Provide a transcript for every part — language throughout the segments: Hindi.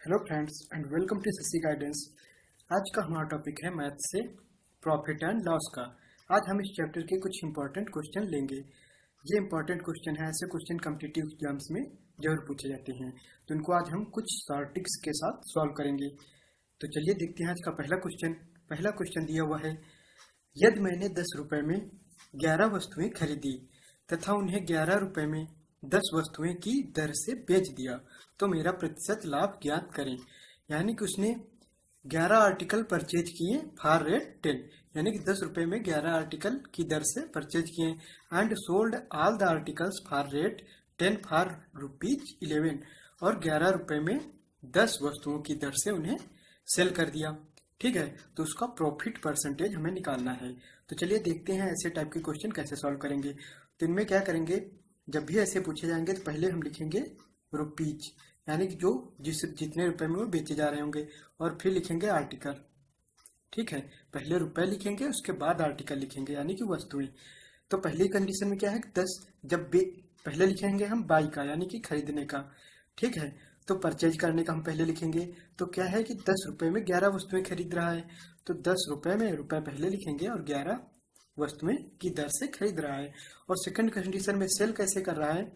Hello friends and welcome to Shashi guidance. आज का हमारा टॉपिक है मैथ से प्रॉफिट एंड लॉस का। आज हम इस चैप्टर के कुछ इंपॉर्टेंट क्वेश्चन लेंगे। ये इंपॉर्टेंट क्वेश्चन है, ऐसे क्वेश्चन कॉम्पिटिटिव एग्जाम्स में जरूर पूछे जाते हैं, तो इनको आज हम कुछ शॉर्ट ट्रिक्स के साथ सॉल्व करेंगे। तो चलिए देखते हैं आज का पहला क्वेश्चन। पहला क्वेश्चन दिया हुआ है, यदि मैंने 10 रुपए में 11 वस्तुएं खरीदी तथा उन्हें 11 रुपए में 10 वस्तुएं की दर से बेच दिया तो मेरा प्रतिशत लाभ ज्ञात करें। यानी कि उसने 11 आर्टिकल परचेज किए फॉर रेट 10, यानी कि 10 रुपए में 11 आर्टिकल की दर से परचेज किए and sold all the articles for rate 10 for rupees 11, और 11 रुपए में 10 वस्तुओं की दर से उन्हें सेल कर दिया। ठीक है, तो उसका प्रॉफिट परसेंटेज हमें निकालना है। तो चलिए देखते हैं ऐसे टाइप के क्वेश्चन कैसे सॉल्व करेंगे। तो इनमें क्या करेंगे, जब भी ऐसे पूछे जाएंगे तो पहले हम लिखेंगे रुपीज, यानी कि जो जितने रुपए में वो बेचे जा रहे होंगे, और फिर लिखेंगे आर्टिकल। ठीक है, पहले रुपए लिखेंगे उसके बाद आर्टिकल लिखेंगे, यानी कि वस्तुएं। तो पहली कंडीशन में क्या है, 10 जब पहले लिखेंगे हम बाई का, यानी कि खरीदने का। ठीक है, तो परचेज करने का हम पहले लिखेंगे। तो क्या है कि 10 रुपए में 11 वस्तुएं खरीद रहा है, तो 10 रुपए में रुपए पहले लिखेंगे और 11 वस्तुएं की दर से खरीद रहा है। और सेकंड कंडीशन में सेल कैसे कर रहा है,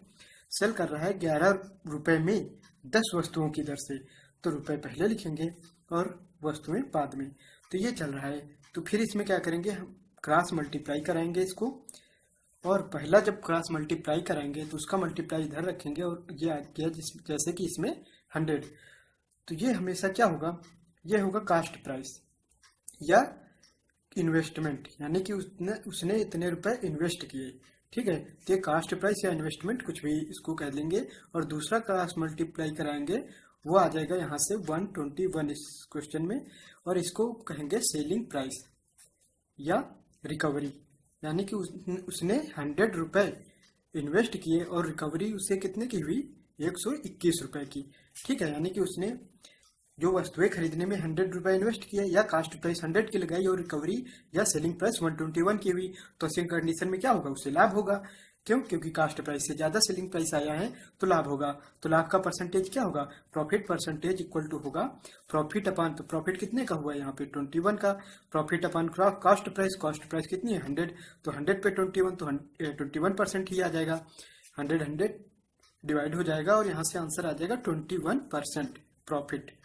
सेल कर रहा है 11 रुपए में 10 वस्तुओं की दर से, तो रुपए पहले लिखेंगे और वस्तुएं बाद में। तो ये चल रहा है। तो फिर इसमें क्या करेंगे, हम क्रॉस मल्टीप्लाई कराएंगे इसको, और पहला जब क्रॉस मल्टीप्लाई कराएंगे तो उसका मल्टीप्लाई इधर रखेंगे, और ये आ गया जैसे कि इसमें 100, तो ये हमेशा क्या होगा, ये होगा कास्ट प्राइस या इन्वेस्टमेंट, यानी कि उसने इतने रुपए इन्वेस्ट किए। ठीक है, तो ये कास्ट प्राइस या इन्वेस्टमेंट कुछ भी इसको कह लेंगे, और दूसरा क्रॉस मल्टीप्लाई कराएंगे वो आ जाएगा यहाँ से 121 इस क्वेश्चन में, और इसको कहेंगे सेलिंग प्राइस या रिकवरी, यानी कि उसने 100 रुपए इन्वेस्ट किए और रिकवरी उससे कितने की हुई, 121 रुपए की। ठीक है, यानी कि उसने जो वस्तुएं खरीदने में 100 रुपए इन्वेस्ट किया या कास्ट प्राइस 100 की लगाई और रिकवरी या सेलिंग प्राइस 121 की हुई, तो ऐसी कंडीशन में क्या होगा, उससे लाभ होगा। क्यों, क्योंकि कास्ट प्राइस से ज्यादा सेलिंग प्राइस आया है तो लाभ होगा। तो लाभ का परसेंटेज क्या होगा, प्रॉफिट परसेंटेज इक्वल टू होगा प्रॉफिट अपान, तो प्रॉफिट कितने का हुआ यहाँ पे 21 का, प्रॉफिट अपान कास्ट प्राइस, कास्ट प्राइस कितनी है 100, तो 100 पे 21, तो 21% ही आ जाएगा। 100 डिवाइड हो जाएगा और यहाँ से आंसर आ जाएगा 21% प्रॉफिट।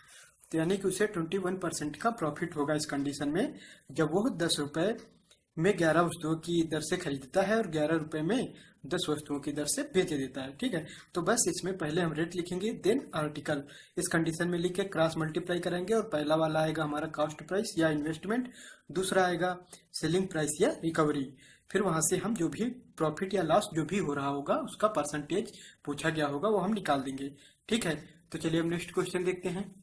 तो यानी कि उसे 21% का प्रॉफिट होगा इस कंडीशन में, जब वो 10 रुपए में 11 वस्तुओं की दर से खरीदता है और 11 रुपए में 10 वस्तुओं की दर से बेच देता है। ठीक है, तो बस इसमें पहले हम रेट लिखेंगे देन आर्टिकल, इस कंडीशन में लिख के क्रॉस मल्टीप्लाई करेंगे, और पहला वाला आएगा हमारा कॉस्ट प्राइस या इन्वेस्टमेंट, दूसरा आएगा सेलिंग प्राइस या रिकवरी। फिर वहां से हम जो भी प्रॉफिट या लॉस जो भी हो रहा होगा उसका परसेंटेज पूछा गया होगा वो हम निकाल देंगे। ठीक है, तो चलिए हम नेक्स्ट क्वेश्चन देखते हैं।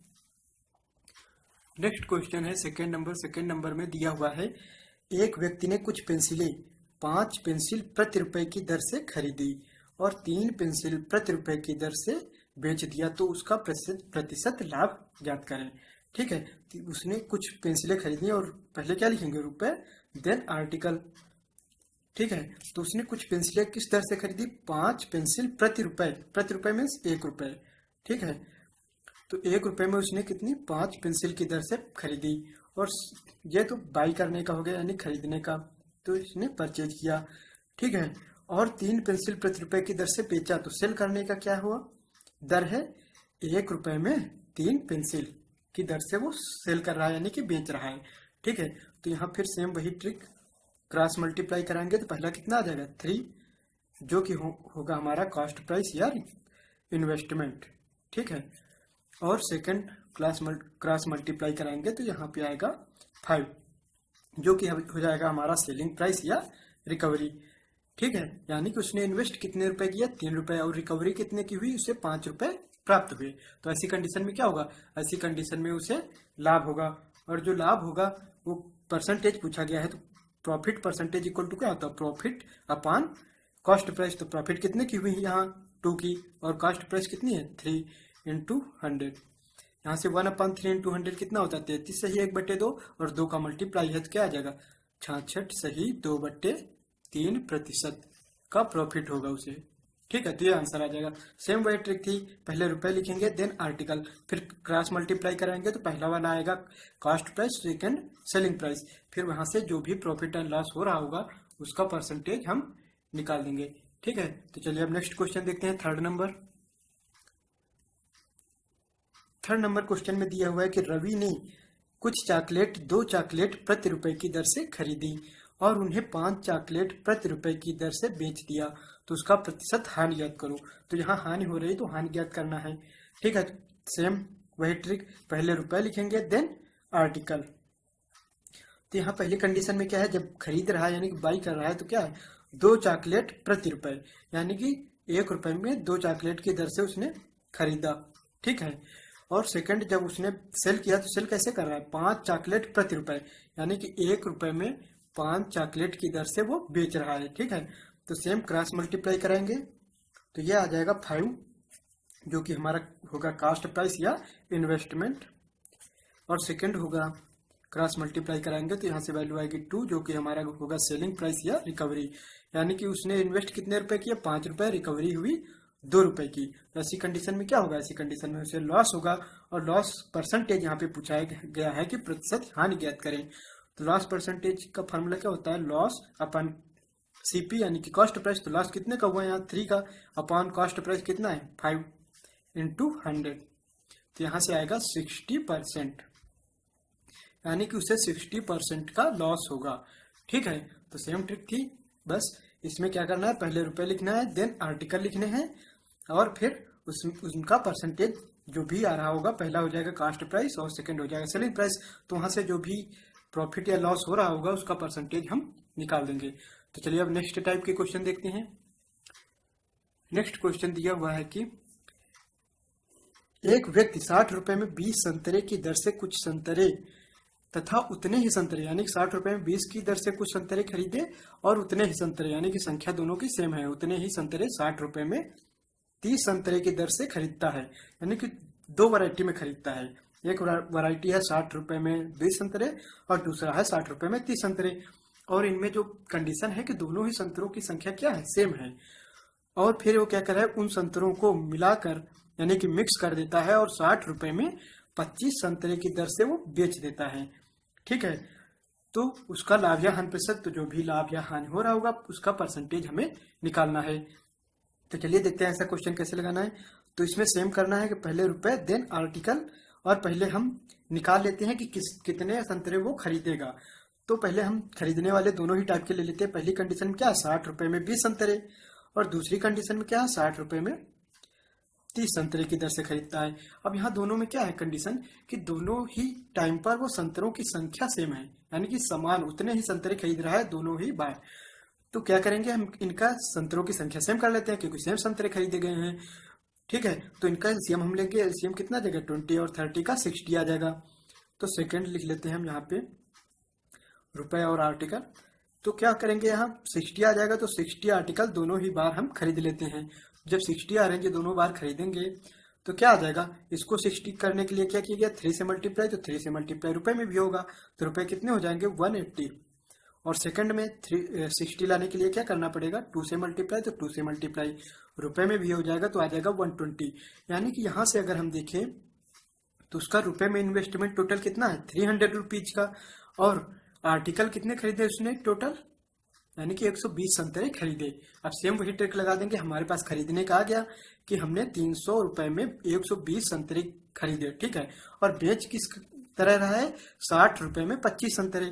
नेक्स्ट क्वेश्चन है सेकेंड नंबर में दिया हुआ है, एक व्यक्ति ने कुछ पेंसिलें 5 पेंसिल प्रति रुपए की दर से खरीदी और 3 पेंसिल प्रति रुपए की दर से बेच दिया, तो उसका प्रतिशत लाभ ज्ञात करें। ठीक है, तो उसने कुछ पेंसिलें खरीदी और पहले क्या लिखेंगे, रुपए देन आर्टिकल। ठीक है, तो उसने कुछ पेंसिलें किस दर से खरीदी, 5 पेंसिल प्रति रुपए मीन्स 1 रुपए। ठीक है, तो 1 रुपए में उसने कितनी 5 पेंसिल की दर से खरीदी, और ये तो बाई करने का हो गया यानी खरीदने का, तो इसने परचेज किया। ठीक है, और 3 पेंसिल प्रति रुपए की दर से बेचा, तो सेल करने का क्या हुआ, दर है 1 रुपए में 3 पेंसिल की दर से वो सेल कर रहा है, यानी कि बेच रहा है। ठीक है, तो यहाँ फिर सेम वही ट्रिक, क्रॉस मल्टीप्लाई कराएंगे तो पहला कितना आ जाएगा 3, जो कि होगा हमारा कॉस्ट प्राइस या इन्वेस्टमेंट। ठीक है, और सेकंड क्रॉस मल्टीप्लाई कराएंगे तो यहाँ पे आएगा 5, जो कि हो जाएगा हमारा सेलिंग प्राइस या रिकवरी। ठीक है, यानी कि उसने इन्वेस्ट कितने रुपए किया, 3 रुपए, और रिकवरी कितने की हुई, उसे 5 रुपए प्राप्त हुए। तो ऐसी कंडीशन में क्या होगा, ऐसी कंडीशन में उसे लाभ होगा, और जो लाभ होगा वो परसेंटेज पूछा गया है, तो प्रॉफिट परसेंटेज इक्वल टू क्या होता है, प्रॉफिट अपॉन कॉस्ट प्राइस। तो प्रॉफिट कितने की हुई यहाँ 2 की, और कॉस्ट प्राइस कितनी है 3 इंटू 100, यहाँ से 1/3 इंटू 100 कितना होता है 33 सही 1/2, और 2 का मल्टीप्लाई है तो क्या आ जाएगा 66 सही 2/3% का प्रॉफिट होगा उसे। ठीक है, तो ये आंसर आ जाएगा। सेम वही ट्रिक थी, पहले रुपए लिखेंगे देन आर्टिकल, फिर क्रॉस मल्टीप्लाई कराएंगे तो पहला वाला आएगा cost price, second selling price, फिर वहां से जो भी प्रॉफिट एंड लॉस हो रहा होगा उसका परसेंटेज हम निकाल देंगे। ठीक है, तो चलिए अब नेक्स्ट क्वेश्चन देखते हैं। थर्ड नंबर क्वेश्चन में दिया हुआ है कि रवि ने दो चॉकलेट प्रति रुपए की दर से खरीदी और उन्हें 5 चॉकलेट प्रति रुपए की दर से बेच दिया, तो उसका प्रतिशत हानि ज्ञात करो। तो यहाँ हानि हो रही है तो हानि ज्ञात करना है। ठीक है, सेम वही ट्रिक, पहले रुपए लिखेंगे देन आर्टिकल। तो यहाँ पहली कंडीशन में क्या है, जब खरीद रहा है यानी कि बाई कर रहा है तो क्या है, 2 चॉकलेट प्रति रुपए, यानी कि 1 रुपए में 2 चॉकलेट की दर से उसने खरीदा। ठीक है, और सेकंड जब उसने सेल किया तो सेल कैसे कर रहा है, 5 चॉकलेट प्रति रुपए, यानी कि 1 रुपए में 5 चॉकलेट की दर से वो बेच रहा है। ठीक है, तो सेम क्रॉस मल्टीप्लाई कराएंगे तो ये आ जाएगा 5, जो कि हमारा होगा कॉस्ट प्राइस या इन्वेस्टमेंट, और सेकंड होगा क्रॉस मल्टीप्लाई कराएंगे तो यहाँ से वैल्यू आएगी 2, जो कि हमारा होगा सेलिंग प्राइस या रिकवरी, यानी कि उसने इन्वेस्ट कितने रुपए किया, 5 रुपए, रिकवरी हुई 2 रुपए की। तो ऐसी कंडीशन में क्या होगा, ऐसी कंडीशन में उसे लॉस होगा, और लॉस परसेंटेज यहाँ पे पूछा गया है कि प्रतिशत हानि ज्ञात करें। तो लॉस परसेंटेज का फॉर्मूला क्या होता है, लॉस अपन सीपी यानी कि कॉस्ट प्राइस, तो लॉस कितने का हुआ है यहाँ 3 का, अपॉन कॉस्ट प्राइस कितना है 5 इंटू 100, तो यहाँ से आएगा 60%, यानी कि उसे 60% का लॉस होगा। ठीक है, तो सेम ट्रिक थी, बस इसमें क्या करना है, पहले रुपए लिखना है देन आर्टिकल लिखने हैं, और फिर उनका परसेंटेज जो भी आ रहा होगा, पहला हो जाएगा कॉस्ट प्राइस और सेकंड हो जाएगा सेलिंग प्राइस, तो वहां से जो भी प्रॉफिट या लॉस हो रहा होगा उसका परसेंटेज हम निकाल देंगे। तो चलिए अब नेक्स्ट टाइप के क्वेश्चन देखते हैं। नेक्स्ट क्वेश्चन दिया हुआ है कि एक व्यक्ति 60 रुपए में 20 संतरे की दर से कुछ संतरे तथा उतने ही संतरे, यानी कि 60 रुपए में 20 की दर से कुछ संतरे खरीदे और उतने ही संतरे, यानी कि संख्या दोनों की सेम है, उतने ही संतरे 60 रुपए में 30 संतरे की दर से खरीदता है, यानी कि 2 वैरायटी में खरीदता है। एक वैरायटी है 60 रुपए में 20 संतरे और दूसरा है 60 रुपए में 30 संतरे, और इनमें जो कंडीशन है कि दोनों ही संतरों की संख्या क्या है, सेम है, और फिर वो क्या कर रहा है, उन संतरों को मिलाकर यानी कि मिक्स कर देता है और 60 रुपए में 25 संतरे की दर से वो बेच देता है। ठीक है, तो उसका लाभ या हानि प्रतिशत, तो जो भी लाभ या हानि हो रहा होगा उसका परसेंटेज हमें निकालना है। तो चलिए देखते हैं ऐसा क्वेश्चन कैसे लगाना है। तो इसमें सेम करना है कि पहले रुपए देन आर्टिकल, और पहले हम निकाल लेते हैं कि कितने संतरे वो खरीदेगा। तो पहले हम खरीदने वाले दोनों ही टाइप के ले लेते हैं। पहली कंडीशन में क्या है, 60 रुपए में 20 संतरे, और दूसरी कंडीशन में क्या है, 60 रुपए में 30 संतरे की दर से खरीदता है। अब यहाँ दोनों में क्या है कंडीशन कि दोनों ही टाइम पर वो संतरों की संख्या सेम है, यानी कि समान उतने ही संतरे खरीद रहा है दोनों ही बार। तो क्या करेंगे, हम इनका संतरों की संख्या सेम कर लेते हैं क्योंकि सेम संतरे खरीदे गए हैं। ठीक है, तो इनका एलसीएम हम लेंगे, एलसीएम कितना आ जाएगा 20 और 30 का 60 आ जाएगा। तो सेकंड लिख लेते हैं हम यहाँ पे रुपए और आर्टिकल। तो क्या करेंगे, यहाँ 60 आ जाएगा तो 60 आर्टिकल दोनों ही बार हम खरीद लेते हैं। जब 60 आ रहे हैं दोनों बार खरीदेंगे तो क्या आ जाएगा, इसको 60 करने के लिए क्या किया गया, 3 से मल्टीप्लाई, तो 3 से मल्टीप्लाई रुपए में भी होगा, तो रुपए कितने हो जाएंगे 180, और सेकंड में 60 लाने के लिए क्या करना पड़ेगा, 2 से मल्टीप्लाई, तो 2 से मल्टीप्लाई रुपए में भी हो जाएगा, तो आ जाएगा 120। यानी कि यहाँ से अगर हम देखें तो उसका रुपए में इन्वेस्टमेंट टोटल कितना है 300 रुपीज का, और आर्टिकल कितने खरीदे उसने टोटल, यानी कि 120 संतरे खरीदे। अब सेम वही ट्रिक लगा देंगे, हमारे पास खरीदने का आ गया कि हमने 300 रुपए में 120 संतरे खरीदे। ठीक है, और बेच किस तरह रहा है, 60 रुपए में 25 संतरे,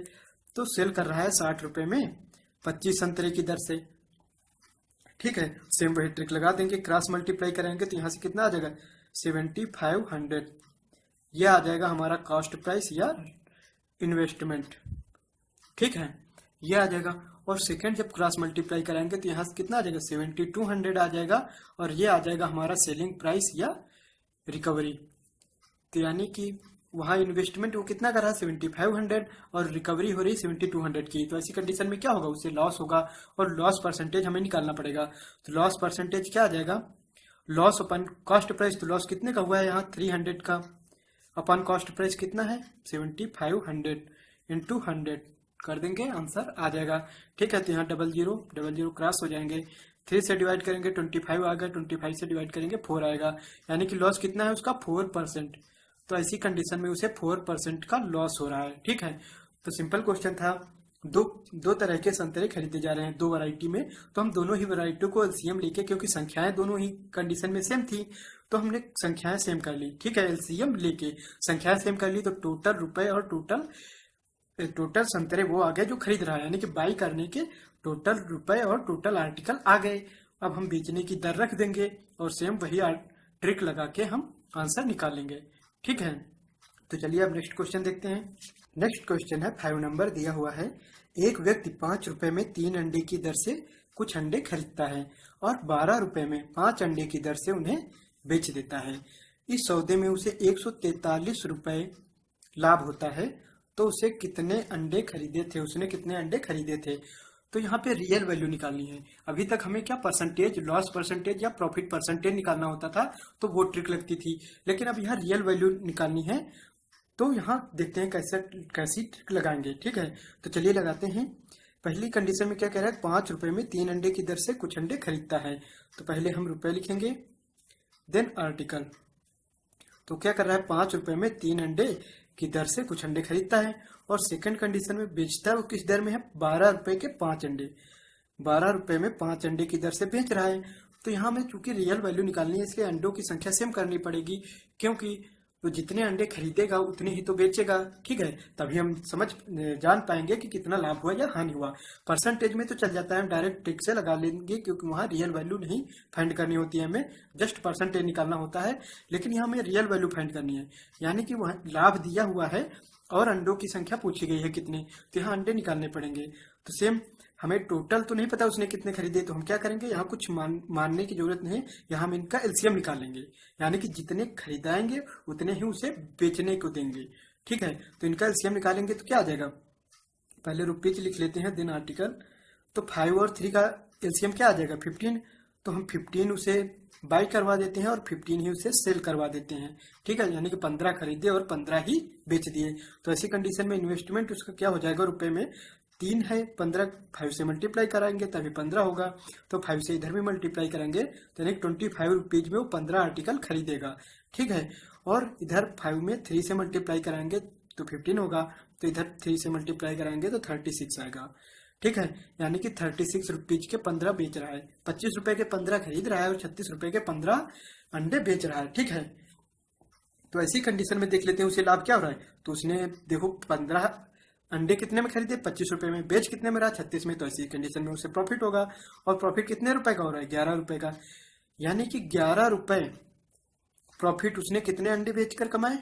तो सेल कर रहा है 60 रुपए में 25 संतरे की दर से। ठीक है, सेम वही ट्रिक लगा देंगे, क्रॉस मल्टीप्लाई करेंगे तो यहाँ से कितना आ जाएगा 7500, यह आ जाएगा हमारा कॉस्ट प्राइस या इन्वेस्टमेंट। ठीक है, यह आ जाएगा, और सेकंड जब क्रॉस मल्टीप्लाई कराएंगे तो यहाँ से कितना आ जाएगा 7200 आ जाएगा, और ये आ जाएगा हमारा सेलिंग प्राइस या रिकवरी। तो यानी कि वहाँ इन्वेस्टमेंट वो कितना कर रहा है 7500 और रिकवरी हो रही 7200 की। तो ऐसी कंडीशन में क्या होगा, उससे लॉस होगा, और लॉस परसेंटेज हमें निकालना पड़ेगा। तो लॉस परसेंटेज क्या आ जाएगा, लॉस अपन कॉस्ट प्राइस, तो लॉस कितने का हुआ है यहाँ 300 का, अपन कॉस्ट प्राइस कितना है 7500 इंटू 100 कर देंगे, आंसर आ जाएगा। ठीक है, तो यहाँ डबल जीरो क्रॉस हो जाएंगे, 3 से डिवाइड करेंगे 25 आएगा, 25 से डिवाइड करेंगे 4 आएगा, यानी कि लॉस कितना है उसका 4%। तो ऐसी कंडीशन में उसे 4% का लॉस हो रहा है। ठीक है, तो सिंपल क्वेश्चन था। दो तरह के संतरे खरीदे जा रहे हैं, दो वैरायटी में, तो हम दोनों ही वैरायटी को एलसीएम लेके, क्योंकि संख्याएं दोनों ही कंडीशन में सेम थी, तो हमने संख्याएं सेम कर ली। ठीक है, एलसीएम लेके संख्याएं सेम कर ली, तो टोटल रुपए और टोटल संतरे वो आ गए जो खरीद रहा है, यानी कि बाई करने के टोटल रुपए और टोटल आर्टिकल आ गए। अब हम बेचने की दर रख देंगे और सेम वही ट्रिक लगा के हम आंसर निकालेंगे। ठीक है, तो चलिए अब नेक्स्ट क्वेश्चन देखते हैं। नेक्स्ट क्वेश्चन है 5 नंबर दिया हुआ है। एक व्यक्ति 5 रुपए में 3 अंडे की दर से कुछ अंडे खरीदता है और 12 रुपए में 5 अंडे की दर से उन्हें बेच देता है। इस सौदे में उसे 143 रुपए लाभ होता है, तो उसे कितने अंडे खरीदे थे, उसने कितने अंडे खरीदे थे। तो यहाँ पे रियल वैल्यू निकालनी है। अभी तक हमें क्या परसेंटेज, लॉस परसेंटेज या प्रॉफिट परसेंटेज निकालना होता था, तो वो ट्रिक लगती थी, लेकिन अब यहाँ रियल वैल्यू निकालनी है। तो यहाँ देखते हैं कैसी ट्रिक लगाएंगे। ठीक है, तो चलिए लगाते हैं। पहली कंडीशन में क्या कह रहा है, 5 रुपए में 3 अंडे की दर से कुछ अंडे खरीदता है, तो पहले हम रुपए लिखेंगे, देन आर्टिकल। तो क्या कर रहा है, 5 रुपए में 3 अंडे की दर से कुछ अंडे खरीदता है, और सेकंड कंडीशन में बेचता है वो किस दर में है, 12 रुपए के 5 अंडे, 12 रुपए में 5 अंडे की दर से बेच रहा है। तो यहाँ में चूंकि रियल वैल्यू निकालनी है, इसलिए अंडों की संख्या सेम करनी पड़ेगी, क्योंकि तो जितने अंडे खरीदेगा उतने ही तो बेचेगा। ठीक है, तभी हम जान पाएंगे कि कितना लाभ हुआ या हानि हुआ। परसेंटेज में तो चल जाता है, हम डायरेक्ट ट्रिक से लगा लेंगे, क्योंकि वहां रियल वैल्यू नहीं फाइंड करनी होती है, हमें जस्ट परसेंटेज निकालना होता है। लेकिन यहाँ हमें रियल वैल्यू फाइंड करनी है, यानी कि वह लाभ दिया हुआ है और अंडों की संख्या पूछी गई है कितने, तो यहाँ अंडे निकालने पड़ेंगे। तो सेम हमें टोटल तो नहीं पता उसने कितने खरीदे, तो हम क्या करेंगे, यहाँ कुछ मानने की जरूरत नहीं, यहाँ हम इनका एलसीएम निकालेंगे, यानी कि जितने खरीदाएंगे उतने ही उसे बेचने को देंगे। ठीक है, तो इनका एलसीएम निकालेंगे तो क्या आ जाएगा, पहले रुपीज लिख लेते हैं, देन आर्टिकल। तो 5 और 3 का एलसीएम क्या आ जाएगा, 15। तो हम 15 उसे बाई करवा देते हैं और 15 ही उसे सेल करवा देते हैं। ठीक है, यानी कि 15 खरीदे और 15 ही बेच दिए। तो ऐसी कंडीशन में इन्वेस्टमेंट उसका क्या हो जाएगा, रुपए में 3 है, 15 5 से मल्टीप्लाई कराएंगे तभी 15 होगा, तो 5 से इधर भी मल्टीप्लाई करेंगे तो यानी 25 रुपीज में वो 15 आर्टिकल खरीदेगा। ठीक है, और इधर 5 में 3 से मल्टीप्लाई कराएंगे तो 15 होगा, तो इधर 3 से मल्टीप्लाई कराएंगे तो 36 आएगा। ठीक है, यानी कि 36 रुपीज के 15 बेच रहा है, 25 रुपए के 15 खरीद रहा है और 36 रुपए के 15 अंडे बेच रहा है। ठीक है, तो ऐसी कंडीशन में देख लेते हैं उसे लाभ क्या हो रहा है। तो उसने देखो 15 अंडे कितने में खरीदे, 25 रुपए में, बेच कितने में रहा, 36 में, तो ऐसी कंडीशन में उसे प्रॉफिट होगा। और प्रॉफिट कितने रुपए का हो रहा है, 11 रुपए का, यानी कि 11 रुपए प्रॉफिट उसने कितने अंडे बेचकर कमाए,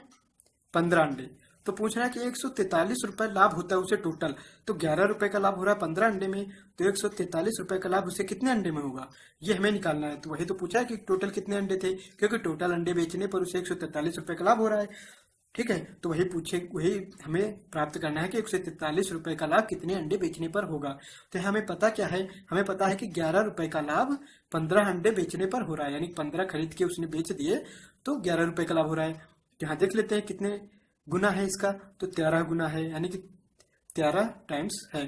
15 अंडे। तो पूछ रहा है कि 143 रुपए लाभ होता है उसे टोटल, तो 11 रुपए का लाभ हो रहा है 15 अंडे में, तो 143 रुपए का लाभ उसे कितने अंडे में होगा, ये हमें निकालना है। तो वही तो पूछा है कि टोटल कितने अंडे थे, क्योंकि टोटल अंडे बेचने पर उसे 143 रुपए का लाभ हो रहा है। ठीक है, तो वही हमें प्राप्त करना है कि 143 रुपए का लाभ कितने अंडे बेचने पर होगा। तो हमें पता क्या है, हमें पता है कि 11 रुपए का लाभ 15 अंडे बेचने पर हो रहा है, यानी 15 खरीद के उसने बेच दिए तो 11 रुपए का लाभ हो रहा है। यहाँ देख लेते हैं कितने गुना है इसका, तो 13 गुना है, यानी कि 13 टाइम्स है।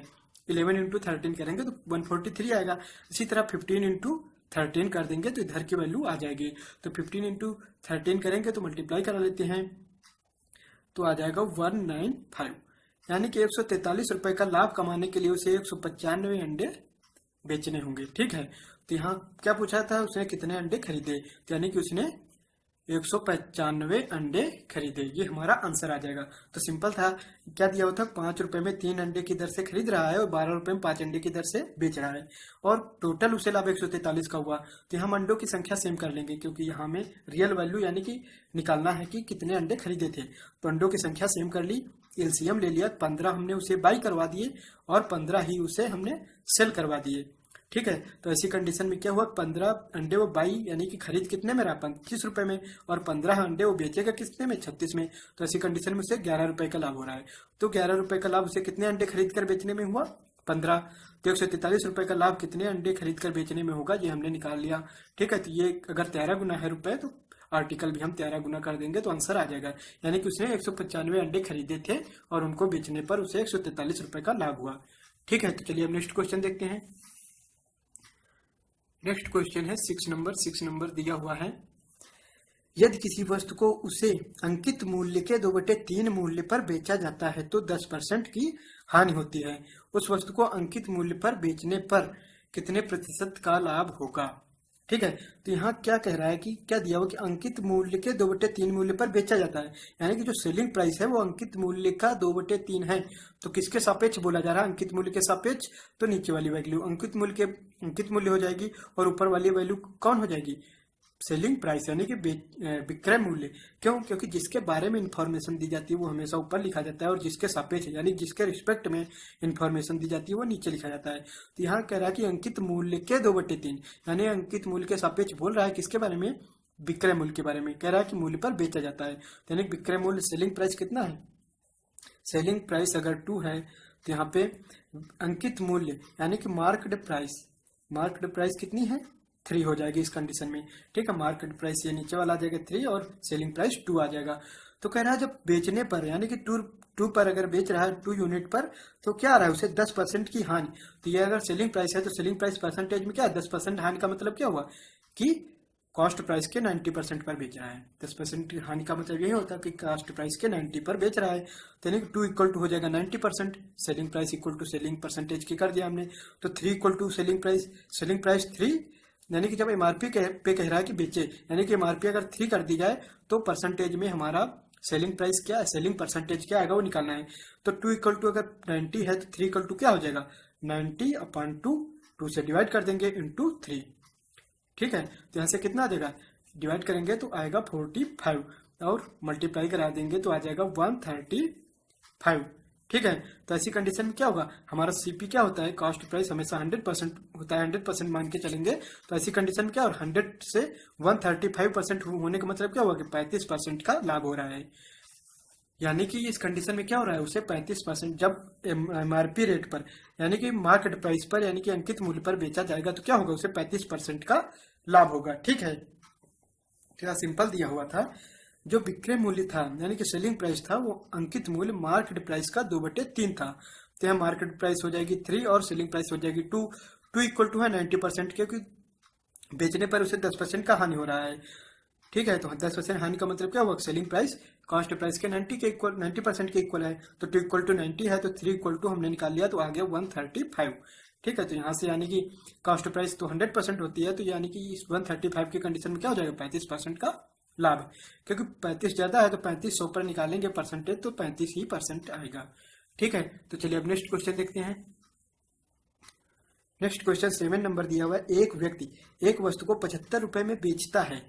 11 इंटू 13 करेंगे तो 143 आएगा। इसी तरह 15 इंटू 13 कर देंगे तो इधर की वैल्यू आ जाएगी। तो 15 इंटू 13 करेंगे तो मल्टीप्लाई करा लेते हैं, तो आ जाएगा 195, यानी कि 143 रुपए का लाभ कमाने के लिए उसे 195 अंडे बेचने होंगे। ठीक है, तो यहाँ क्या पूछा था, उसने कितने अंडे खरीदे, तो यानी कि उसने 195 अंडे खरीदे, ये हमारा आंसर आ जाएगा। तो सिंपल था, क्या दिया हुआ था, 5 रुपए में 3 अंडे की दर से खरीद रहा है और 12 रुपए में 5 अंडे की दर से बेच रहा है, और टोटल उसे लाभ 143 का हुआ। तो हम अंडों की संख्या सेम कर लेंगे, क्योंकि यहाँ में रियल वैल्यू यानी कि निकालना है कि कितने अंडे खरीदे थे। तो अंडों की संख्या सेम कर ली, एलसीएम ले लिया, 15 हमने उसे बाई करवा दिए और 15 ही उसे हमने सेल करवा दिए। ठीक है, तो ऐसी कंडीशन में क्या हुआ, 15 अंडे वो बाई यानी कि खरीद कितने में रहा, 25 रुपए में, और 15 अंडे वो बेचेगा कितने में, 36 में। तो ऐसी कंडीशन में उसे 11 रुपए का लाभ हो रहा है। तो 11 रुपए का लाभ उसे कितने अंडे खरीद कर बेचने में हुआ, 15। तो 143 रुपए का लाभ कितने अंडे खरीद कर बेचने में होगा, ये हमने निकाल लिया। ठीक है, तो ये अगर 13 गुना है रुपए तो आर्टिकल भी हम 13 गुना कर देंगे तो आंसर आ जाएगा, यानी कि उसने 195 अंडे खरीदे थे और उनको बेचने पर उसे 143 रुपए का लाभ हुआ। ठीक है, तो चलिए अब नेक्स्ट क्वेश्चन देखते हैं। नेक्स्ट क्वेश्चन है 6 नंबर दिया हुआ है। यदि किसी वस्तु को उसे अंकित मूल्य के 2/3 मूल्य पर बेचा जाता है तो 10% की हानि होती है। उस वस्तु को अंकित मूल्य पर बेचने पर कितने प्रतिशत का लाभ होगा? ठीक है, तो यहाँ क्या कह रहा है कि क्या दिया हुआ कि अंकित मूल्य के 2/3 मूल्य पर बेचा जाता है, यानी कि जो सेलिंग प्राइस है वो अंकित मूल्य का 2/3 है। तो किसके सापेक्ष बोला जा रहा है? अंकित मूल्य के सापेक्ष। तो नीचे वाली वैल्यू अंकित मूल्य हो जाएगी और ऊपर वाली वैल्यू कौन हो जाएगी? सेलिंग प्राइस, यानी कि विक्रय मूल्य। क्यों? क्योंकि जिसके बारे में इंफॉर्मेशन दी जाती है वो हमेशा ऊपर लिखा जाता है और जिसके सापेक्ष यानी जिसके रिस्पेक्ट में इंफॉर्मेशन दी जाती है वो नीचे लिखा जाता है। तो यहाँ कह रहा है कि अंकित मूल्य के 2/3, यानी अंकित मूल्य के सापेक्ष बोल रहा है किसके बारे में? विक्रय मूल्य के बारे में। कह रहा है कि मूल्य पर बेचा जाता है, तो यानी विक्रय मूल्य सेलिंग प्राइस कितना है? सेलिंग प्राइस अगर 2 है तो यहाँ पे अंकित मूल्य यानी कि मार्केट प्राइस कितनी है? 3 हो जाएगी इस कंडीशन में। ठीक है, मार्केट प्राइस ये नीचे वाला आ जाएगा 3 और सेलिंग प्राइस 2 आ जाएगा। तो कह रहा है जब बेचने पर यानी कि 2 पर अगर बेच रहा है 2 यूनिट पर तो क्या आ रहा है? उसे 10% की हानि। तो ये अगर सेलिंग प्राइस है तो सेलिंग प्राइस परसेंटेज में क्या है? 10% हानि का मतलब क्या हुआ कि कॉस्ट प्राइस के 90% पर बेच रहा है। 10% हानि का मतलब यही होता है कि कॉस्ट प्राइस के 90 पर बेच रहा है। तो यानी कि 2 इक्वल टू हो जाएगा 90%, selling price equal to selling percentage की कर दिया हमने। तो 3 इक्वल टू सेलिंग प्राइस 3, यानी कि जब एमआरपी पे कह रहा है कि बेचे, यानी कि एमआरपी अगर 3 कर दी जाए तो परसेंटेज में हमारा सेलिंग प्राइस क्या है? सेलिंग परसेंटेज क्या आएगा वो निकालना है। तो 2 इक्वल टू अगर 90 है तो 3 इक्वल टू क्या हो जाएगा? 90/2 से डिवाइड कर देंगे इंटू 3। ठीक है, तो यहाँ से कितना आ जाएगा? डिवाइड करेंगे तो आएगा 45 और मल्टीप्लाई करा देंगे तो आ जाएगा 135। ठीक है, तो ऐसी कंडीशन में क्या होगा? हमारा सीपी क्या होता है? कॉस्ट प्राइस हमेशा 100% होता है, 100% मान के चलेंगे। तो ऐसी कंडीशन में क्या, और 100 से 135% होने का मतलब क्या हुआ कि 35% का लाभ हो रहा है। यानी कि इस कंडीशन में क्या हो रहा है? उसे 35% जब एमआरपी रेट पर यानी कि मार्केट प्राइस पर यानी कि अंकित मूल्य पर बेचा जाएगा तो क्या होगा? उसे 35% का लाभ होगा। ठीक है, थोड़ा सिंपल दिया हुआ था। जो विक्रय मूल्य था यानी कि सेलिंग प्राइस था वो अंकित मूल्य मार्केट प्राइस का 2/3 था। तो यहाँ मार्केट प्राइस हो जाएगी 3 और सेलिंग प्राइस हो जाएगी 2। 2 इक्वल टू है 90%, क्योंकि बेचने पर उसे 10% का हानि हो रहा है। ठीक है, तो 10% हानि का मतलब क्या हुआ? सेलिंग प्राइस कॉस्ट प्राइस के 90% के इक्वल है। तो 2 इक्वल टू 90 है तो 3 इक्वल टू हमने निकाल लिया तो आ गया 135। ठीक है, तो यहाँ से यानी कि कॉस्ट प्राइस तो 100% होती है, तो यानी कि इस 135 की कंडीशन में क्या हो जाएगा? 35% का लाभ। क्योंकि 35 ज्यादा है तो 35 100 पर निकालेंगे परसेंटेज तो 35% आएगा। ठीक है, तो चलिए अब नेक्स्ट क्वेश्चन देखते हैं। नेक्स्ट क्वेश्चन 7 नंबर दिया हुआ है। एक व्यक्ति एक वस्तु को 75 रुपए में बेचता है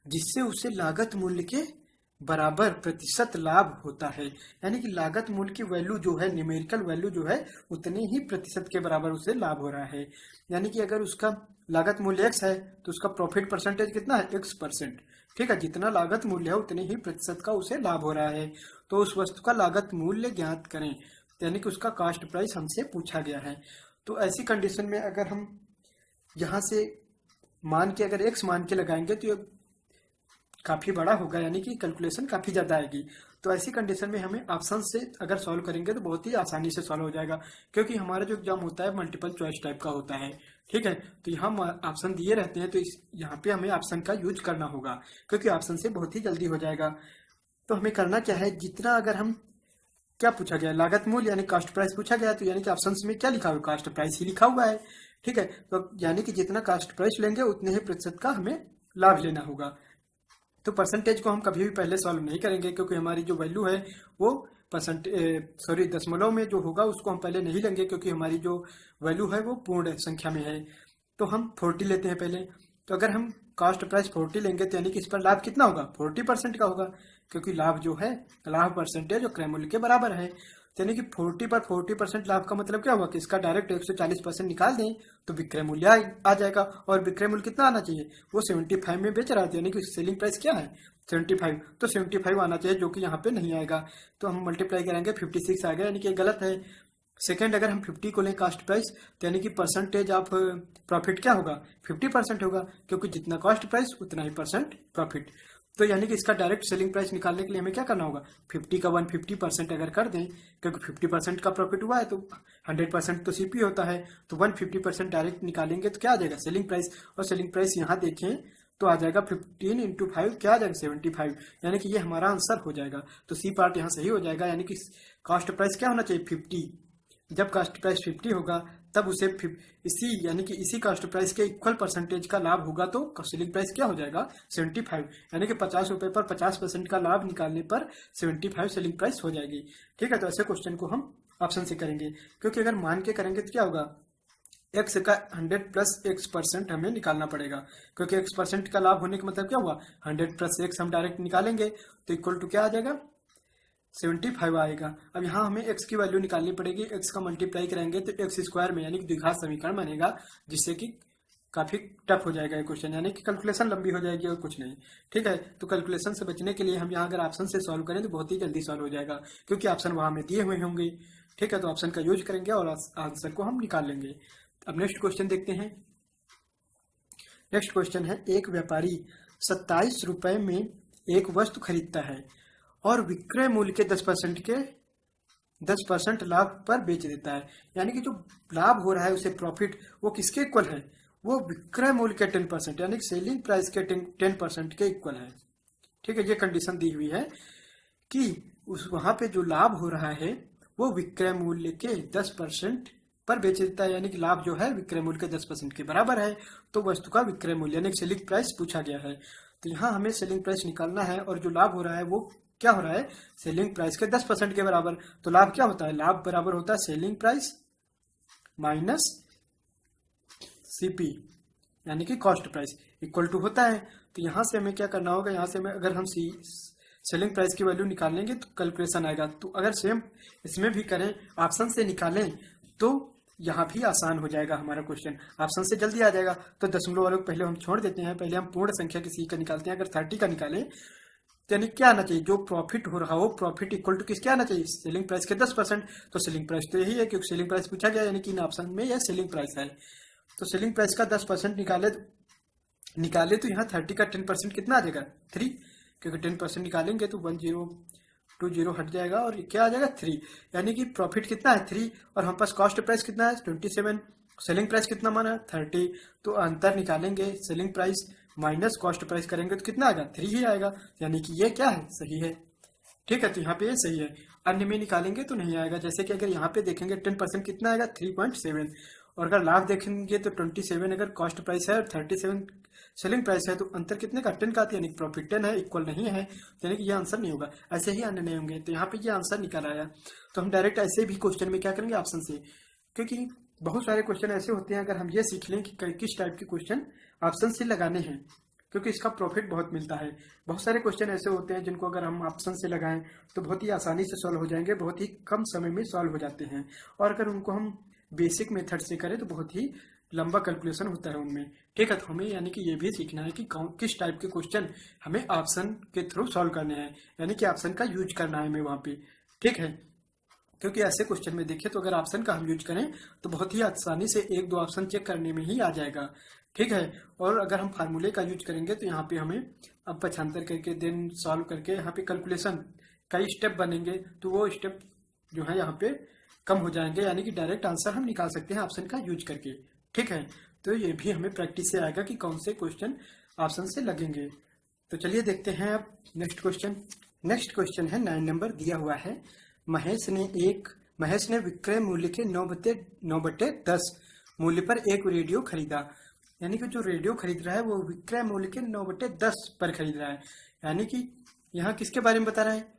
जिससे उसे लागत मूल्य के बराबर प्रतिशत लाभ होता है। यानी कि लागत मूल्य की वैल्यू जो है, न्यूमेरिकल वैल्यू जो है, उतने ही प्रतिशत के बराबर उसे लाभ हो रहा है। यानी कि अगर उसका लागत मूल्य x है तो उसका प्रॉफिट परसेंटेज कितना है? x%। ठीक है, जितना लागत मूल्य है उतने ही प्रतिशत का उसे लाभ हो रहा है। तो उस वस्तु का लागत मूल्य ज्ञात करें, यानी कि उसका कॉस्ट प्राइस हमसे पूछा गया है। तो ऐसी कंडीशन में अगर हम यहाँ से मान के अगर x मान के लगाएंगे तो ये काफी बड़ा होगा, यानी कि कैलकुलेशन काफी ज्यादा आएगी। तो ऐसी कंडीशन में हमें ऑप्शन से अगर सॉल्व करेंगे तो बहुत ही आसानी से सॉल्व हो जाएगा, क्योंकि हमारा जो एग्जाम होता है मल्टीपल चॉइस टाइप का होता है। ठीक है, तो यहाँ ऑप्शन दिए रहते हैं तो यहाँ पे हमें ऑप्शन का यूज करना होगा, क्योंकि ऑप्शन से बहुत ही जल्दी हो जाएगा। तो हमें करना क्या है, जितना अगर हम क्या पूछा गया? लागत मूल्य यानी कॉस्ट प्राइस पूछा गया, तो यानी कि ऑप्शन में क्या लिखा हुआ? कॉस्ट प्राइस ही लिखा हुआ है। ठीक है, तो यानी कि जितना कॉस्ट प्राइस लेंगे उतने ही प्रतिशत का हमें लाभ लेना होगा। तो परसेंटेज को हम कभी भी पहले सॉल्व नहीं करेंगे, क्योंकि हमारी जो वैल्यू है वो दशमलव में जो होगा उसको हम पहले नहीं लेंगे, क्योंकि हमारी जो वैल्यू है वो पूर्ण संख्या में है। तो हम 40 लेते हैं पहले। तो अगर हम कॉस्ट प्राइस 40 लेंगे तो यानी कि इस पर लाभ कितना होगा? 40% का होगा, क्योंकि लाभ जो है लाभ परसेंटेज और क्रय मूल्य के बराबर है। यानी कि 40 पर 40% लाभ का मतलब क्या हुआ कि इसका डायरेक्ट 140% निकाल दें तो विक्रय मूल्य आ जाएगा। और विक्रय मूल्य कितना आना चाहिए? वो 75 में बेच रहा था, यानी कि सेलिंग प्राइस क्या है? 75। तो 75 आना चाहिए, जो कि यहाँ पे नहीं आएगा। तो हम मल्टीप्लाई करेंगे 56 आ गया, यानी कि गलत है। सेकेंड, अगर हम 50 को लें कॉस्ट प्राइस तो यानी कि परसेंटेज ऑफ प्रॉफिट क्या होगा? 50% होगा, क्योंकि जितना कॉस्ट प्राइस उतना ही परसेंट प्रॉफिट। तो यानी कि इसका डायरेक्ट सेलिंग प्राइस निकालने के लिए हमें क्या करना होगा, 50 का 150% अगर कर दें, क्योंकि 50% का प्रॉफिट हुआ है तो 100% तो सीपी होता है, तो 150% डायरेक्ट निकालेंगे तो क्या आ जाएगा सेलिंग प्राइस, और सेलिंग प्राइस यहाँ देखें तो आ जाएगा 15 इंटू 5 क्या आ जाएगा 75, यानी कि ये हमारा आंसर हो जाएगा। तो सी पार्ट यहाँ सही हो जाएगा, यानी कि कॉस्ट प्राइस क्या होना चाहिए 50। जब कॉस्ट प्राइस 50 होगा तब उसे इसी यानी कि इसी कॉस्ट प्राइस के इक्वल परसेंटेज का लाभ होगा तो सेलिंग प्राइस क्या हो जाएगा 75, यानी कि 50 रुपए पर 50% का लाभ निकालने पर 75 सेलिंग प्राइस हो जाएगी। ठीक है, तो ऐसे क्वेश्चन को हम ऑप्शन से करेंगे, क्योंकि अगर मान के करेंगे तो क्या होगा, एक्स का 100 प्लस x% हमें निकालना पड़ेगा, क्योंकि x% का लाभ होने का मतलब क्या हुआ 100 प्लस x हम डायरेक्ट निकालेंगे तो इक्वल टू क्या आ जाएगा 75 आएगा। अब यहाँ हमें x की वैल्यू निकालनी पड़ेगी, x का मल्टीप्लाई करेंगे तो x स्क्वायर में यानी कि द्विघात समीकरण बनेगा, जिससे कि काफी टफ हो जाएगा ये क्वेश्चन, यानी कि कैलकुलेशन लंबी हो जाएगी और कुछ नहीं। ठीक है, तो कैलकुलेशन से बचने के लिए हम यहाँ अगर ऑप्शन से सॉल्व करें तो बहुत ही जल्दी सॉल्व हो जाएगा, क्योंकि ऑप्शन वहां में दिए हुए होंगे। ठीक है, तो ऑप्शन का यूज करेंगे और आंसर को हम निकाल लेंगे। अब नेक्स्ट क्वेश्चन देखते हैं। नेक्स्ट क्वेश्चन है, एक व्यापारी 27 रुपए में एक वस्तु खरीदता है और विक्रय मूल्य के 10% लाभ पर बेच देता है, यानी कि जो लाभ हो रहा है उसे प्रॉफिट वो किसके इक्वल है, वो विक्रय मूल्य के 10% यानी कि सेलिंग प्राइस के 10% के इक्वल है। ठीक है, ये कंडीशन दी हुई है कि उस वहां पे जो लाभ हो रहा है वो विक्रय मूल्य के 10% पर बेच देता है, यानी कि लाभ जो है विक्रय मूल्य के 10% के बराबर है, तो वस्तु का विक्रय मूल्य यानी सेलिंग प्राइस पूछा गया है। तो यहाँ हमें सेलिंग प्राइस निकालना है और जो लाभ हो रहा है वो क्या हो रहा है सेलिंग प्राइस के 10% के बराबर। तो लाभ क्या होता है, लाभ बराबर होता है सेलिंग प्राइस माइनस सीपी यानी कि कॉस्ट प्राइस इक्वल टू होता है। तो यहाँ से हमें क्या करना होगा, यहाँ से हमें अगर हम सेलिंग प्राइस की वैल्यू निकालेंगे तो कैलकुलेशन आएगा। तो अगर सेम इसमें भी करें ऑप्शन से निकालें तो यहाँ भी आसान हो जाएगा हमारा क्वेश्चन, ऑप्शन से जल्दी आ जाएगा। तो दशमलव वालों को पहले हम छोड़ देते हैं, पहले हम पूर्ण संख्या किसी का निकालते हैं। अगर 30 का निकालें तो यानी क्या आना चाहिए, जो प्रॉफिट हो रहा हो प्रॉफिट इक्वल टू किसके आना चाहिए सेलिंग प्राइस के 10%। तो सेलिंग प्राइस तो यही है क्योंकि सेलिंग प्राइस पूछा गया, यानी कि इन ऑप्शन में यह सेलिंग प्राइस है। तो सेलिंग प्राइस का 10% निकाले तो यहाँ 30 का 10% कितना आ जाएगा 3, क्योंकि 10% निकालेंगे तो 1020 हट जाएगा और क्या आ जाएगा 3, यानी कि प्रॉफिट कितना है 3 और हम पास कॉस्ट प्राइस कितना है 27, सेलिंग प्राइस कितना माना 30। तो अंतर निकालेंगे selling price minus cost price करेंगे तो कितना आएगा 3 ही आएगा, यानी कि ये क्या है सही है। ठीक है, तो यहाँ पे ये सही है। अन्य में निकालेंगे तो नहीं आएगा, जैसे कि अगर यहाँ पे देखेंगे 10% कितना आएगा 3.7, और अगर लाभ देखेंगे तो 27 अगर कॉस्ट प्राइस है और 37 सेलिंग प्राइस है, तो अंतर कितने का 10 का, यानी प्रॉफिट 10 है, इक्वल नहीं है, यानी कि ये आंसर नहीं होगा। ऐसे ही अन्य नहीं होंगे, तो यहाँ पे ये आंसर निकल आया। तो हम डायरेक्ट ऐसे भी क्वेश्चन में क्या करेंगे ऑप्शन से, क्योंकि बहुत सारे क्वेश्चन ऐसे होते हैं अगर हम ये सीख लें कि किस टाइप के क्वेश्चन ऑप्शन से लगाने हैं, क्योंकि इसका प्रॉफिट बहुत मिलता है। बहुत सारे क्वेश्चन ऐसे होते हैं जिनको अगर हम ऑप्शन से लगाएं तो बहुत ही आसानी से सॉल्व हो जाएंगे, बहुत ही कम समय में सॉल्व हो जाते हैं, और अगर उनको हम बेसिक मेथड से करें तो बहुत ही लंबा कैलकुलेशन होता है उनमें। ठीक है, तो हमें यानी कि ये भी सीखना है कि किस टाइप के क्वेश्चन हमें ऑप्शन के थ्रू सॉल्व करने हैं, यानी कि ऑप्शन का यूज करना है हमें वहाँ पे। ठीक है, क्योंकि ऐसे क्वेश्चन में देखें तो अगर ऑप्शन का हम यूज करें तो बहुत ही आसानी से 1-2 ऑप्शन चेक करने में ही आ जाएगा। ठीक है, और अगर हम फार्मूले का यूज करेंगे तो यहाँ पे हमें अब 75 करके देन सॉल्व करके यहाँ पे कैलकुलेशन कई स्टेप बनेंगे, तो वो स्टेप जो है यहाँ पे कम हो जाएंगे, यानी कि डायरेक्ट आंसर हम निकाल सकते हैं ऑप्शन का यूज करके। ठीक है, तो ये भी हमें प्रैक्टिस से आएगा कि कौन से क्वेश्चन ऑप्शन से लगेंगे। तो चलिए देखते हैं अब नेक्स्ट क्वेश्चन। नेक्स्ट क्वेश्चन है 9 नंबर दिया हुआ है, महेश ने विक्रय मूल्य के 9/10 मूल्य पर एक रेडियो खरीदा, यानी कि जो रेडियो खरीद रहा है वो विक्रय मूल्य के 9/10 पर खरीद रहा है, यानी कि यहाँ किसके बारे में बता रहा है,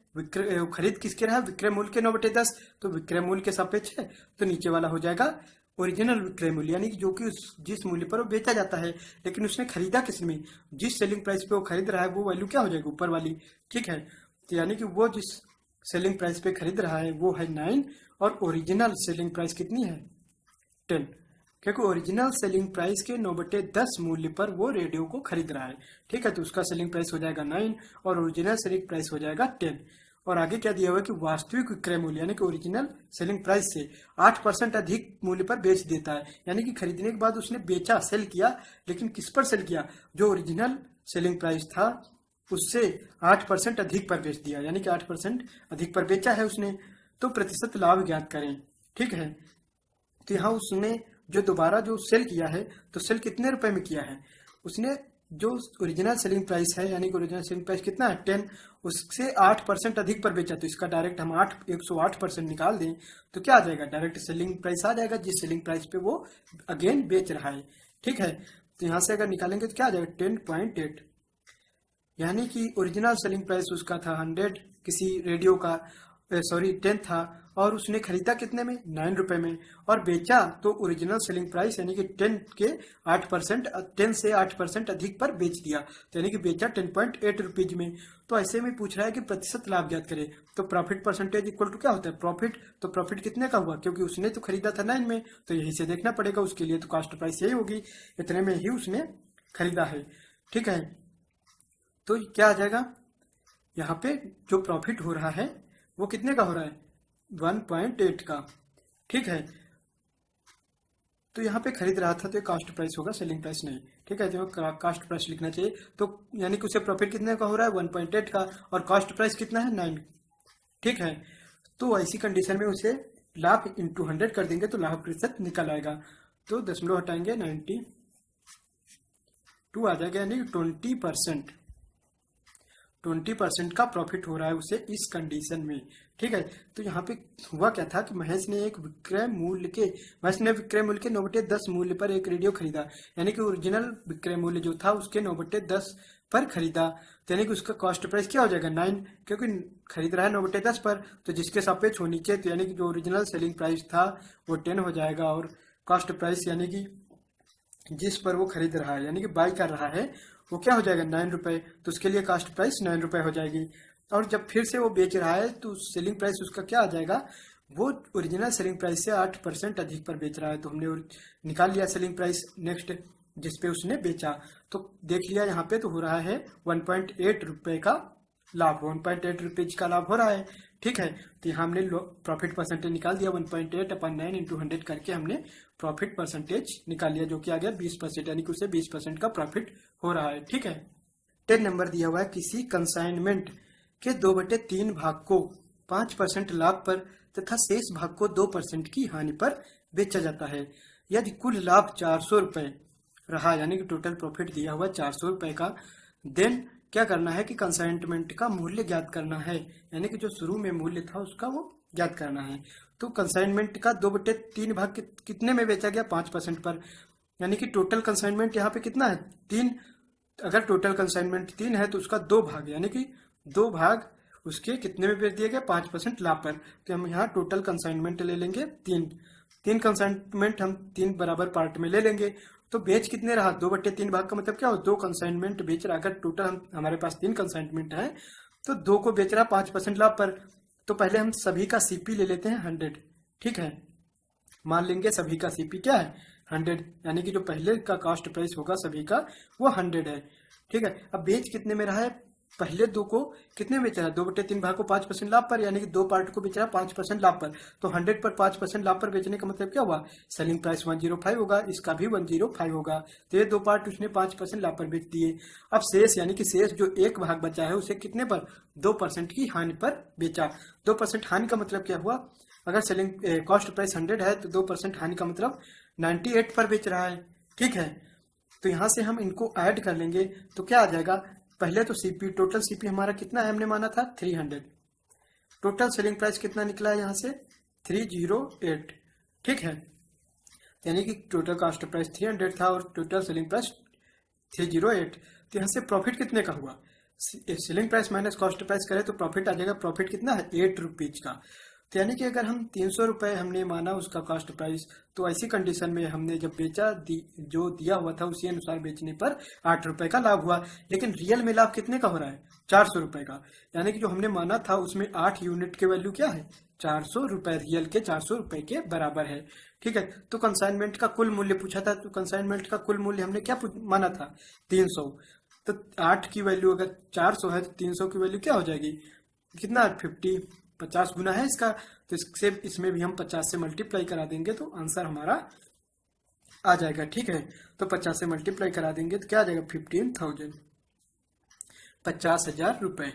खरीद किसके रहा है विक्रय मूल्य के 9/10, तो विक्रय मूल्य के सापेक्ष है, तो नीचे वाला हो जाएगा ओरिजिनल विक्रय मूल्य, यानी कि जो कि जिस मूल्य पर वो बेचा जाता है, लेकिन उसने खरीदा किसमें, जिस सेलिंग प्राइस पे वो खरीद रहा है वो वैल्यू क्या हो जाएगी ऊपर वाली। ठीक है, तो यानी कि वो जिस सेलिंग प्राइस पे खरीद रहा है वो है 9 और ओरिजिनल सेलिंग प्राइस कितनी है 10, क्योंकि ओरिजिनल सेलिंग प्राइस के 9/10 मूल्य पर वो रेडियो को खरीद रहा है। ठीक है, तो उसका सेलिंग प्राइस हो जाएगा 9 और ओरिजिनल सेलिंग प्राइस हो जाएगा 10। और आगे क्या दिया हुआ है कि वास्तविक विक्रय मूल्य यानी कि ओरिजिनल सेलिंग प्राइस से 8% अधिक मूल्य पर बेच देता है, यानी कि खरीदने के बाद उसने बेचा सेल किया, लेकिन किस पर सेल किया, जो ओरिजिनल सेलिंग प्राइस था उससे 8% अधिक पर बेच दिया, यानी कि 8% अधिक पर बेचा है उसने, तो प्रतिशत लाभ ज्ञात करें। ठीक है, तो यहाँ उसने जो दोबारा जो सेल किया है, तो सेल कितने रुपए में किया है, उसने जो ओरिजिनल सेलिंग प्राइस है, यानी कि ओरिजिनल सेलिंग प्राइस कितना है 10, उससे 8% अधिक पर बेचा, तो इसका डायरेक्ट हम 108% निकाल दें तो क्या आ जाएगा, डायरेक्ट सेलिंग प्राइस आ जाएगा जिस सेलिंग प्राइस पे वो अगेन बेच रहा है। ठीक है, तो यहाँ से अगर निकालेंगे तो क्या आ जाएगा 10.8, यानी कि ओरिजिनल सेलिंग प्राइस उसका था 100 किसी रेडियो का, सॉरी 10 था, और उसने खरीदा कितने में 9 रुपए में, और बेचा तो ओरिजिनल सेलिंग प्राइस यानी कि 10 के 8%, 10 से 8% अधिक पर बेच दिया, तो यानी कि बेचा 10.8 रुपीज में। तो ऐसे में पूछ रहा है कि प्रतिशत लाभ ज्ञात करे, तो प्रॉफिट परसेंटेज इक्वल टू क्या होता है प्रॉफिट, तो प्रॉफिट कितने का हुआ, क्योंकि उसने तो खरीदा था 9 में, तो यही से देखना पड़ेगा उसके लिए, तो कॉस्ट प्राइस यही होगी, इतने में ही उसने खरीदा है। ठीक है, तो क्या आ जाएगा, यहाँ पे जो प्रॉफिट हो रहा है वो कितने का हो रहा है 1.8 का। ठीक है, तो यहाँ पे खरीद रहा था तो कॉस्ट प्राइस होगा, सेलिंग प्राइस नहीं। ठीक है, जो कॉस्ट प्राइस लिखना चाहिए, तो यानी कि उसे प्रॉफिट कितने का हो रहा है 1.8 का, और कॉस्ट प्राइस कितना है 9। ठीक है, तो ऐसी कंडीशन में उसे लाभ इंटू 100 कर देंगे तो लाभ प्रतिशत निकल आएगा, तो दशमलव हटाएंगे 92 आ जाएगा, यानी 20% का प्रॉफिट हो रहा है उसे इस कंडीशन में। ठीक है, तो यहाँ पे हुआ क्या था कि महेश ने विक्रय मूल्य के 9/10 मूल्य पर एक रेडियो खरीदा, यानी कि ओरिजिनल विक्रय मूल्य जो था उसके 9/10 पर खरीदा, तो यानी कि उसका कॉस्ट प्राइस क्या हो जाएगा 9, क्योंकि खरीद रहा है 9/10 पर, तो जिसके सापेक्ष हो नीचे, तो यानी कि जो ओरिजिनल सेलिंग प्राइस था वो 10 हो जाएगा, और कॉस्ट प्राइस यानी कि जिस पर वो खरीद रहा है यानी कि बाई कर रहा है वो क्या हो जाएगा 9 रुपए, तो उसके लिए कॉस्ट प्राइस 9 रुपए हो जाएगी। और जब फिर से वो बेच रहा है तो सेलिंग प्राइस उसका क्या आ जाएगा, वो ओरिजिनल सेलिंग प्राइस से 8% अधिक पर बेच रहा है, तो हमने निकाल लिया सेलिंग प्राइस नेक्स्ट जिस पे उसने बेचा, तो देख लिया यहाँ पे तो हो रहा है 1.8 रुपए का लाभ, 1.8 रुपीज का लाभ हो रहा है। ठीक है, तो यहाँ हमने प्रॉफिट परसेंटेज निकाल दिया, 1.8/9 इंटू 100 करके हमने प्रॉफिट परसेंटेज निकाल लिया, जो कि आ गया 20%, यानी कि उसे 20% का प्रॉफिट हो रहा है। ठीक है, 10 नंबर दिया हुआ है, किसी कंसाइनमेंट के 2/3 भाग को 5% लाभ पर तथा शेष भाग को 2% की हानि पर बेचा जाता है। यदि कुल लाभ 400 रुपए रहा, यानी कि टोटल प्रॉफिट दिया हुआ 400 रुपए का, देन क्या करना है कि कंसाइनमेंट का मूल्य ज्ञात करना है, यानी कि जो शुरू में मूल्य था उसका वो ज्ञात करना है। तो कंसाइनमेंट का 2/3 भाग कितने में बेचा गया 5% पर, यानी कि टोटल कंसाइनमेंट यहाँ पे कितना है 3, अगर टोटल कंसाइनमेंट 3 है तो उसका 2 भाग, यानी कि 2 भाग उसके कितने में बेच दिया गया 5% लाभ पर, तो हम यहाँ टोटल कंसाइनमेंट ले लेंगे 3 कंसाइनमेंट हम 3 बराबर पार्ट में ले लेंगे, तो बेच कितने रहा 2/3 भाग का मतलब क्या हो 2 कंसाइनमेंट बेच रहा, अगर टोटल हमारे पास 3 कंसाइनमेंट है तो 2 को बेच रहा 5% लाभ पर, तो पहले हम सभी का सीपी ले लेते हैं 100। ठीक है, मान लेंगे सभी का सीपी क्या है 100, यानी कि जो पहले का कॉस्ट प्राइस होगा सभी का वो 100 है। ठीक है, अब बेच कितने में रहा है, पहले 2 को कितने में बेच रहा है 2/3 भाग को 5% लाभ पर, यानी कि 2 पार्ट को बेच रहा है 5% लाभ पर, तो 100 पर 5% लाभ पर बेचने का मतलब क्या हुआ सेलिंग प्राइस 105 होगा, इसका भी 105 होगा, तो ये 2 पार्ट उसने 5% लाभ पर बेच दिए। अब शेष यानी कि शेष जो एक भाग बचा है उसे कितने पर 2% की हानि पर बेचा। 2% हानि का मतलब क्या हुआ, अगर सेलिंग कॉस्ट प्राइस 100 है तो 2% हानि का मतलब 98 पर बेच रहा है। ठीक है, तो यहां से हम इनको ऐड कर लेंगे तो क्या आ जाएगा, पहले तो सीपी टोटल सीपी हमारा कितना है हमने माना था 300, टोटल सेलिंग प्राइस कितना निकला है यहाँ से 308। ठीक है, यानी कि टोटल कॉस्ट प्राइस 300 था और टोटल सेलिंग प्राइस 308, तो यहाँ से प्रॉफिट कितने का हुआ, selling price minus cost price करें तो प्रॉफिट आ जाएगा, प्रॉफिट कितना है 8 रुपीज का, तो यानी कि अगर हम 300 रुपए हमने माना उसका कॉस्ट प्राइस, तो ऐसी कंडीशन में हमने जब बेचा जो दिया हुआ था उसी अनुसार बेचने पर 8 रुपए का लाभ हुआ, लेकिन रियल में लाभ कितने का हो रहा है 400 रुपए का, यानी कि जो हमने माना था उसमें 8 यूनिट के वैल्यू क्या है 400 रुपए, रियल के 400 रुपए के बराबर है। ठीक है, तो कंसाइनमेंट का कुल मूल्य पूछा था, तो कंसाइनमेंट का कुल मूल्य हमने क्या माना था 300, तो 8 की वैल्यू अगर 400 है तो 300 की वैल्यू क्या हो जाएगी कितना 50 गुना है इसका, तो इसमें भी हम 50 से मल्टीप्लाई करा देंगे तो आंसर हमारा आ जाएगा। ठीक है, तो 50 से मल्टीप्लाई करा देंगे तो क्या आ जाएगा 15,000। 50,000 रुपए।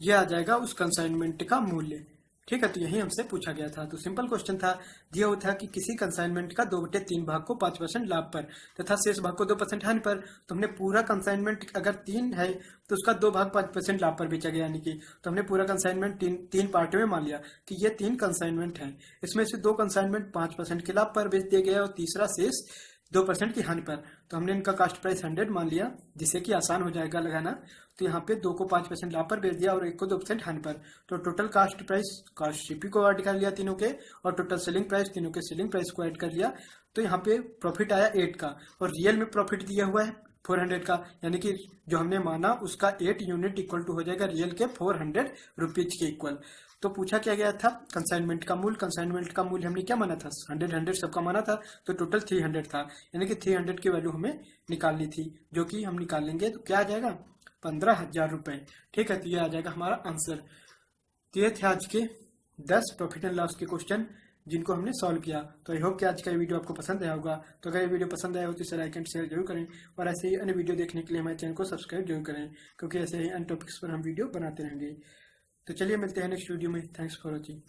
यह आ जाएगा उस कंसाइनमेंट का मूल्य। ठीक है, तो यही हमसे पूछा गया था। तो सिंपल क्वेश्चन था, दिया हुआ था कि किसी कंसाइनमेंट का 2/3 भाग को 5% लाभ पर तथा शेष भाग को 2% हानि पर। तो हमने पूरा कंसाइनमेंट अगर 3 है तो उसका 2 भाग 5% लाभ पर बेचा गया, यानी कि तो हमने पूरा कंसाइनमेंट तीन पार्ट में मान लिया कि ये 3 कंसाइनमेंट है। इसमें से 2 कंसाइनमेंट 5% के लाभ पर बेच दिए गए और तीसरा शेष 2% की हानि पर। तो हमने इनका कास्ट प्राइस 100 मान लिया, जिससे कि आसान हो जाएगा लगाना। तो यहाँ पे 2 को 5% लाभ पर बेच दिया और 1 को 2% हानि पर। तो total cost price cost CP को ऐड कर लिया तीनों के, और टोटल सेलिंग प्राइस तीनों के सेलिंग प्राइस को ऐड कर लिया। तो यहाँ पे प्रॉफिट आया 8 का, और रियल में प्रॉफिट दिया हुआ है 400 का, यानी कि जो हमने माना उसका 8 यूनिट इक्वल टू हो जाएगा रियल के 400 रुपीज के इक्वल। तो पूछा क्या गया था कंसाइनमेंट का मूल्य। कंसाइनमेंट का मूल्य हमने क्या माना था, 100 सबका माना था, तो टोटल 300 था, यानी कि 300 की वैल्यू हमें निकालनी थी, जो कि हम निकाल लेंगे। तो क्या आ जाएगा 15,000 रुपए। ठीक है, तो ये आ जाएगा हमारा आंसर। तो ये थे आज के 10 प्रॉफिट एंड लॉस के क्वेश्चन जिनको हमने सॉल्व किया। तो आई होप कि आज का ये वीडियो आपको पसंद आया होगा। तो अगर ये वीडियो पसंद आया हो तो इसे लाइक एंड शेयर जरूर करें, और ऐसे ही अन्य वीडियो देखने के लिए हमारे चैनल को सब्सक्राइब जरूर करें, क्योंकि ऐसे ही अन्य टॉपिक्स पर हम वीडियो बनाते रहेंगे। तो चलिए मिलते हैं नेक्स्ट वीडियो में। Thanks for watching.